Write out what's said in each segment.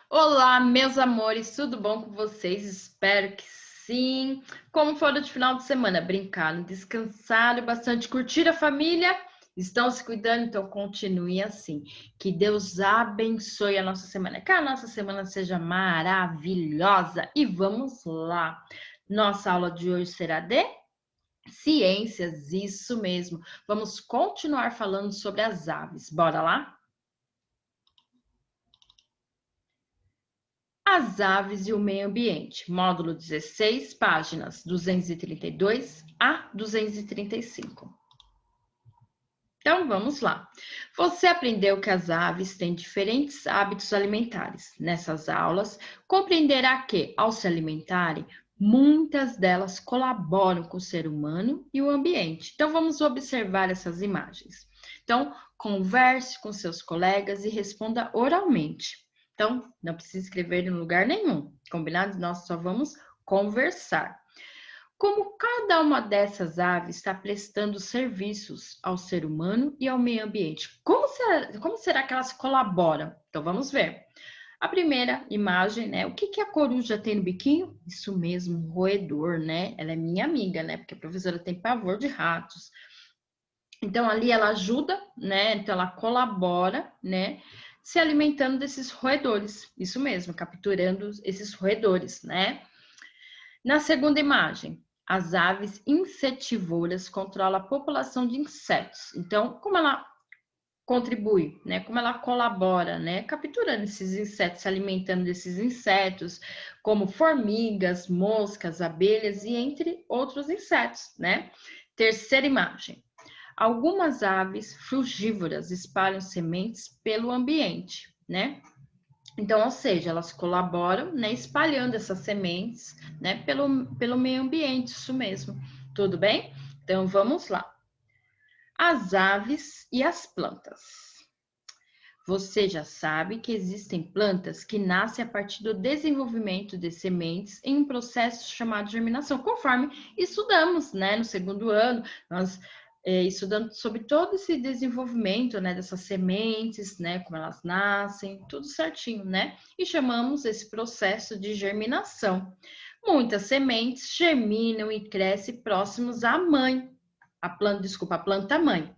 Olá, meus amores, tudo bom com vocês? Espero que sim. Como foram de final de semana? Brincaram, descansaram bastante, curtiram a família? Estão se cuidando? Então continue assim. Que Deus abençoe a nossa semana. Que a nossa semana seja maravilhosa. E vamos lá. Nossa aula de hoje será de ciências, isso mesmo. Vamos continuar falando sobre as aves. Bora lá? As aves e o meio ambiente, módulo 16, páginas 232 a 235. Então, vamos lá. Você aprendeu que as aves têm diferentes hábitos alimentares. Nessas aulas, compreenderá que, ao se alimentarem, muitas delas colaboram com o ser humano e o ambiente. Então, vamos observar essas imagens. Então, converse com seus colegas e responda oralmente. Então, não precisa escrever em lugar nenhum, combinado? Nós só vamos conversar. Como cada uma dessas aves está prestando serviços ao ser humano e ao meio ambiente? Como será que elas colaboram? Então, vamos ver. A primeira imagem, né? O que a coruja tem no biquinho? Isso mesmo, um roedor, né? Ela é minha amiga, né? Porque a professora tem pavor de ratos. Então, ali ela ajuda, né? Então, ela colabora, né? Se alimentando desses roedores. Isso mesmo, capturando esses roedores, né? Na segunda imagem, as aves insetivoras controlam a população de insetos. Então, como ela contribui, né? Como ela colabora, né? Capturando esses insetos, se alimentando desses insetos, como formigas, moscas, abelhas e entre outros insetos, né? Terceira imagem. Algumas aves frugívoras espalham sementes pelo ambiente, né? Então, ou seja, elas colaboram, né, espalhando essas sementes, né, pelo meio ambiente, isso mesmo. Tudo bem? Então, vamos lá. As aves e as plantas. Você já sabe que existem plantas que nascem a partir do desenvolvimento de sementes em um processo chamado germinação, conforme estudamos, né, no segundo ano, nós estudando sobre todo esse desenvolvimento, né, dessas sementes, né, como elas nascem, tudo certinho, né, e chamamos esse processo de germinação. Muitas sementes germinam e crescem próximos à mãe, a planta mãe.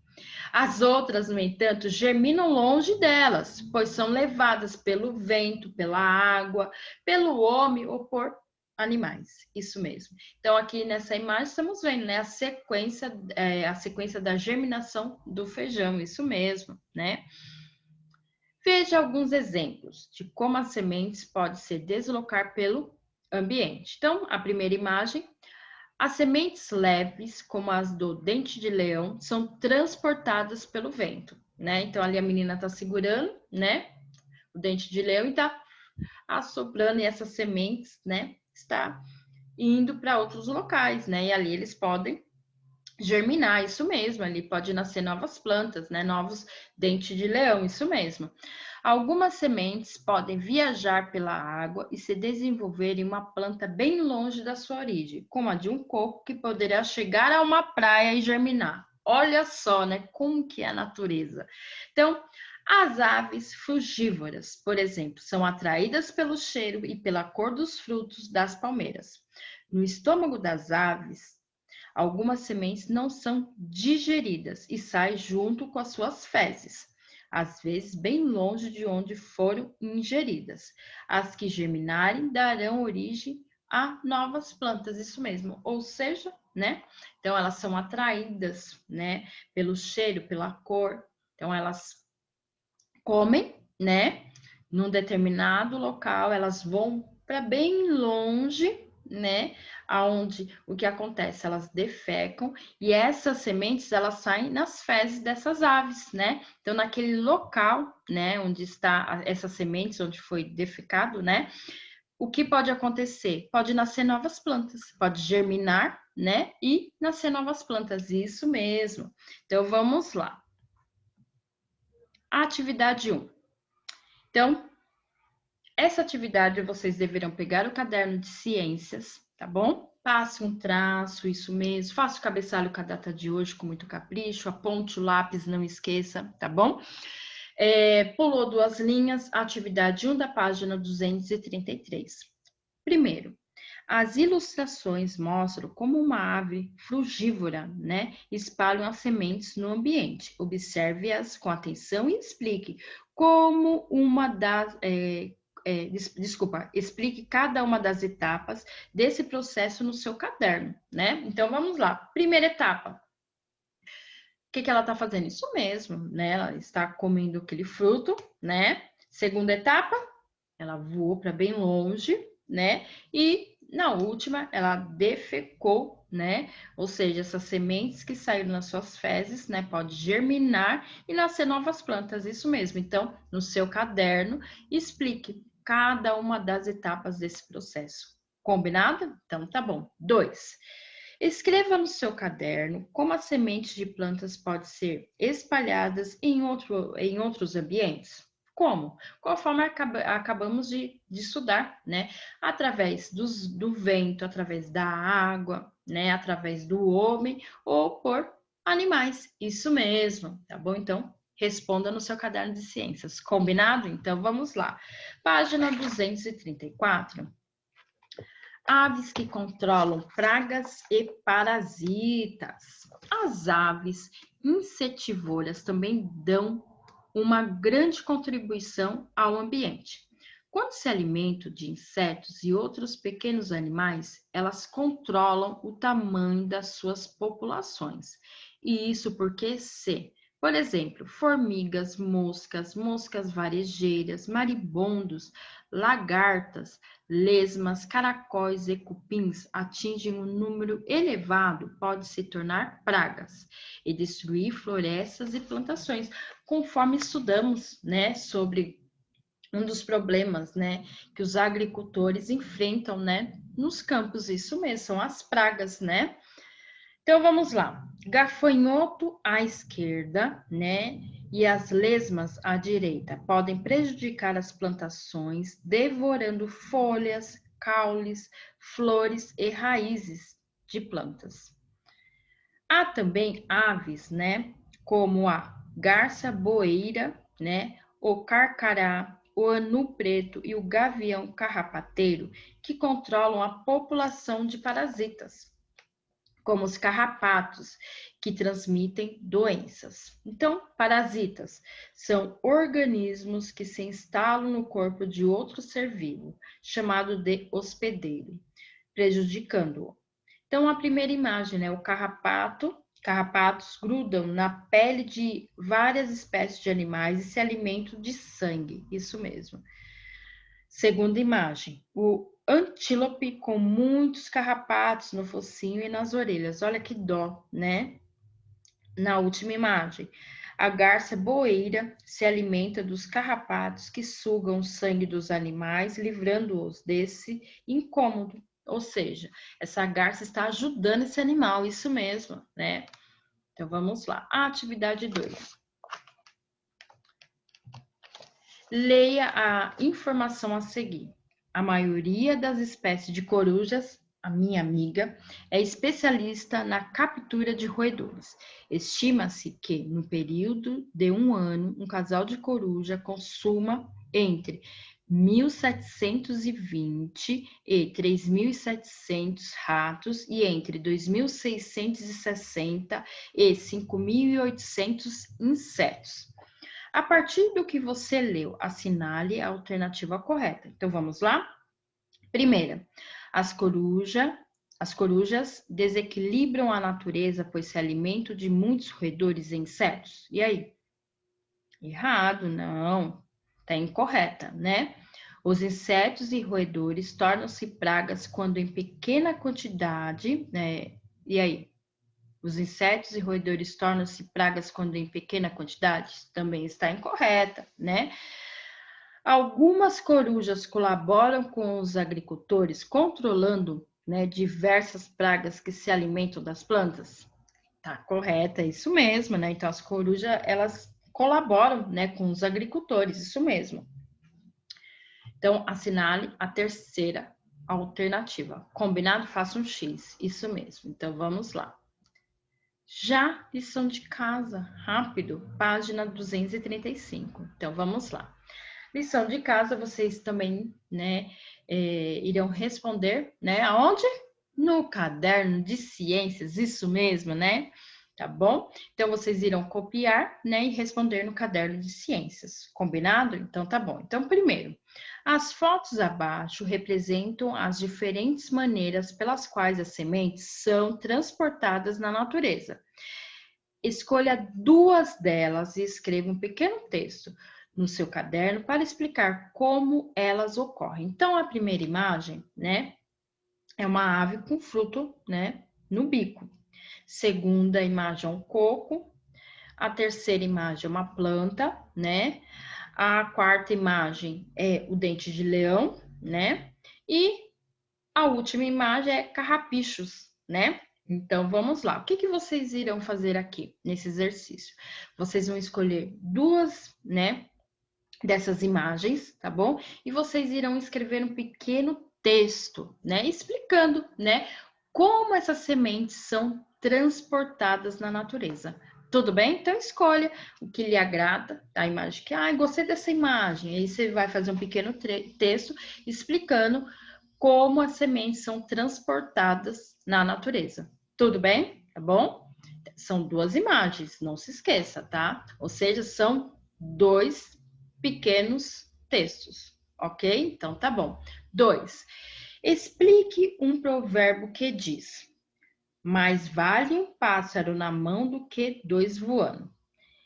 As outras, no entanto, germinam longe delas, pois são levadas pelo vento, pela água, pelo homem ou por animais. Isso mesmo. Então, aqui nessa imagem, estamos vendo, né, a sequência da germinação do feijão. Isso mesmo, né? Veja alguns exemplos de como as sementes podem se deslocar pelo ambiente. Então, a primeira imagem. As sementes leves, como as do dente de leão, são transportadas pelo vento, né? Então, ali a menina está segurando, né? O dente de leão e está assoprando e essas sementes, né? Está indo para outros locais, né? E ali eles podem germinar, isso mesmo, ali pode nascer novas plantas, né? Novos dentes de leão, isso mesmo. Algumas sementes podem viajar pela água e se desenvolver em uma planta bem longe da sua origem, como a de um coco que poderá chegar a uma praia e germinar. Olha só, né? Como que é a natureza. Então, as aves frugívoras, por exemplo, são atraídas pelo cheiro e pela cor dos frutos das palmeiras. No estômago das aves, algumas sementes não são digeridas e saem junto com as suas fezes, às vezes bem longe de onde foram ingeridas. As que germinarem darão origem a novas plantas, isso mesmo. Ou seja, né? Então elas são atraídas, né, pelo cheiro, pela cor. Então elas comem, né, num determinado local, elas vão para bem longe, né, aonde o que acontece, elas defecam e essas sementes elas saem nas fezes dessas aves, né? Então naquele local, né, onde está essas sementes, onde foi defecado, né? O que pode acontecer? Pode nascer novas plantas, pode germinar, né? E nascer novas plantas, isso mesmo. Então vamos lá. Atividade 1. Então, essa atividade vocês deverão pegar o caderno de ciências, tá bom? Passe um traço, isso mesmo. Faça o cabeçalho com a data de hoje com muito capricho. Aponte o lápis, não esqueça, tá bom? Pulou 2 linhas, atividade 1 da página 233. Primeiro, as ilustrações mostram como uma ave frugívora, né, espalha as sementes no ambiente. Observe-as com atenção e explique como uma das... explique cada uma das etapas desse processo no seu caderno, né? Então, vamos lá. Primeira etapa. O que ela está fazendo? Isso mesmo, né? Ela está comendo aquele fruto, né? Segunda etapa, ela voou para bem longe, né? E na última, ela defecou, né? Ou seja, essas sementes que saíram nas suas fezes, né? Pode germinar e nascer novas plantas, isso mesmo. Então, no seu caderno, explique cada uma das etapas desse processo. Combinado? Então, tá bom. 2. Escreva no seu caderno como as sementes de plantas podem ser espalhadas em outros ambientes. Como? Conforme acabamos de estudar, né? Através do vento, através da água, né? Através do homem ou por animais. Isso mesmo, tá bom? Então, responda no seu caderno de ciências. Combinado? Então, vamos lá. Página 234. Aves que controlam pragas e parasitas. As aves insetivoras também dão uma grande contribuição ao ambiente. Quando se alimentam de insetos e outros pequenos animais, elas controlam o tamanho das suas populações. E isso porque por exemplo, formigas, moscas varejeiras, maribondos, lagartas, lesmas, caracóis e cupins atingem um número elevado, pode se tornar pragas e destruir florestas e plantações, conforme estudamos, né, sobre um dos problemas, né, que os agricultores enfrentam, né, nos campos, isso mesmo, são as pragas, né? Então vamos lá. Gafanhoto à esquerda, né? E as lesmas à direita podem prejudicar as plantações, devorando folhas, caules, flores e raízes de plantas. Há também aves, né? Como a garça-boeira, né? O carcará, o anu preto e o gavião carrapateiro, que controlam a população de parasitas, como os carrapatos, que transmitem doenças. Então, parasitas são organismos que se instalam no corpo de outro ser vivo, chamado de hospedeiro, prejudicando-o. Então, a primeira imagem, né? O carrapatos grudam na pele de várias espécies de animais e se alimentam de sangue, isso mesmo. Segunda imagem, o antílope com muitos carrapatos no focinho e nas orelhas. Olha que dó, né? Na última imagem, a garça boeira se alimenta dos carrapatos que sugam o sangue dos animais, livrando-os desse incômodo. Ou seja, essa garça está ajudando esse animal, isso mesmo, né? Então, vamos lá. A atividade 2. Leia a informação a seguir. A maioria das espécies de corujas, a minha amiga, é especialista na captura de roedores. Estima-se que, no período de um ano, um casal de coruja consuma entre 1.720 e 3.700 ratos e entre 2.660 e 5.800 insetos. A partir do que você leu, assinale a alternativa correta. Então, vamos lá? Primeira, as corujas desequilibram a natureza, pois se alimentam de muitos roedores e insetos. E aí? Errado, não. Tá incorreta, né? Os insetos e roedores tornam-se pragas quando em pequena quantidade, né? E aí? Os insetos e roedores tornam-se pragas quando em pequena quantidade? Também está incorreta, né? Algumas corujas colaboram com os agricultores, controlando, né, diversas pragas que se alimentam das plantas. Tá correta, é isso mesmo, né? Então, as corujas, elas colaboram, né, com os agricultores, isso mesmo. Então, assinale a terceira alternativa. Combinado? Faça um X, isso mesmo. Então, vamos lá. Já lição de casa, rápido, página 235. Então, vamos lá. Lição de casa, vocês também, né, irão responder, né, aonde? No caderno de ciências, isso mesmo, né? Tá bom? Então, vocês irão copiar, né, e responder no caderno de ciências. Combinado? Então, tá bom. Então, primeiro, as fotos abaixo representam as diferentes maneiras pelas quais as sementes são transportadas na natureza. Escolha duas delas e escreva um pequeno texto no seu caderno para explicar como elas ocorrem. Então, a primeira imagem, né, é uma ave com fruto, né, no bico. Segunda imagem é um coco. A terceira imagem é uma planta, né? A quarta imagem é o dente de leão, né? E a última imagem é carrapichos, né? Então, vamos lá. O que vocês irão fazer aqui nesse exercício? Vocês vão escolher duas, né, dessas imagens, tá bom? E vocês irão escrever um pequeno texto, né, explicando, né, como essas sementes são transportadas na natureza. Tudo bem? Então escolha o que lhe agrada, a imagem que, gostei dessa imagem. Aí você vai fazer um pequeno texto explicando como as sementes são transportadas na natureza. Tudo bem? Tá bom? São duas imagens, não se esqueça, tá? Ou seja, são dois pequenos textos, ok? Então tá bom. 2. Explique um provérbio que diz: mais vale um pássaro na mão do que dois voando.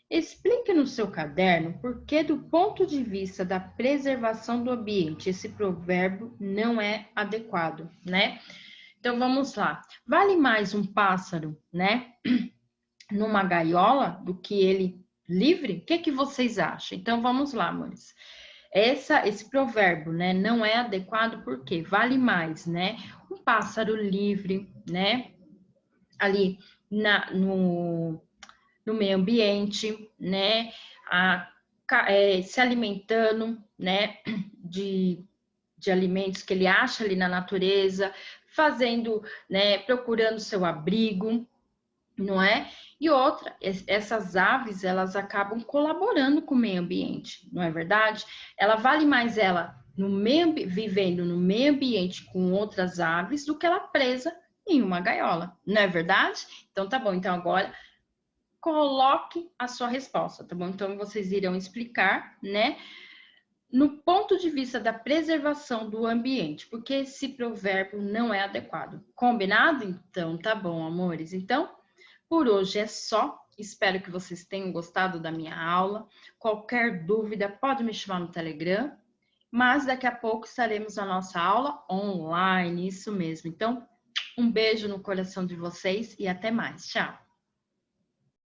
Explique no seu caderno por que, do ponto de vista da preservação do ambiente, esse provérbio não é adequado, né? Então vamos lá. Vale mais um pássaro, né, numa gaiola do que ele livre? O que vocês acham? Então vamos lá, amores. Esse provérbio, né, não é adequado porque vale mais, né, um pássaro livre, né, ali no meio ambiente, né, se alimentando, né, de alimentos que ele acha ali na natureza, fazendo, né, procurando seu abrigo, não é? E outra, essas aves, elas acabam colaborando com o meio ambiente, não é verdade? Ela vale mais ela vivendo no meio ambiente com outras aves do que ela presa em uma gaiola, não é verdade? Então tá bom, então agora coloque a sua resposta, tá bom? Então vocês irão explicar, né, no ponto de vista da preservação do ambiente, porque esse provérbio não é adequado. Combinado? Então tá bom, amores. Então, por hoje é só. Espero que vocês tenham gostado da minha aula. Qualquer dúvida, pode me chamar no Telegram. Mas daqui a pouco estaremos na nossa aula online, isso mesmo. Então, um beijo no coração de vocês e até mais. Tchau!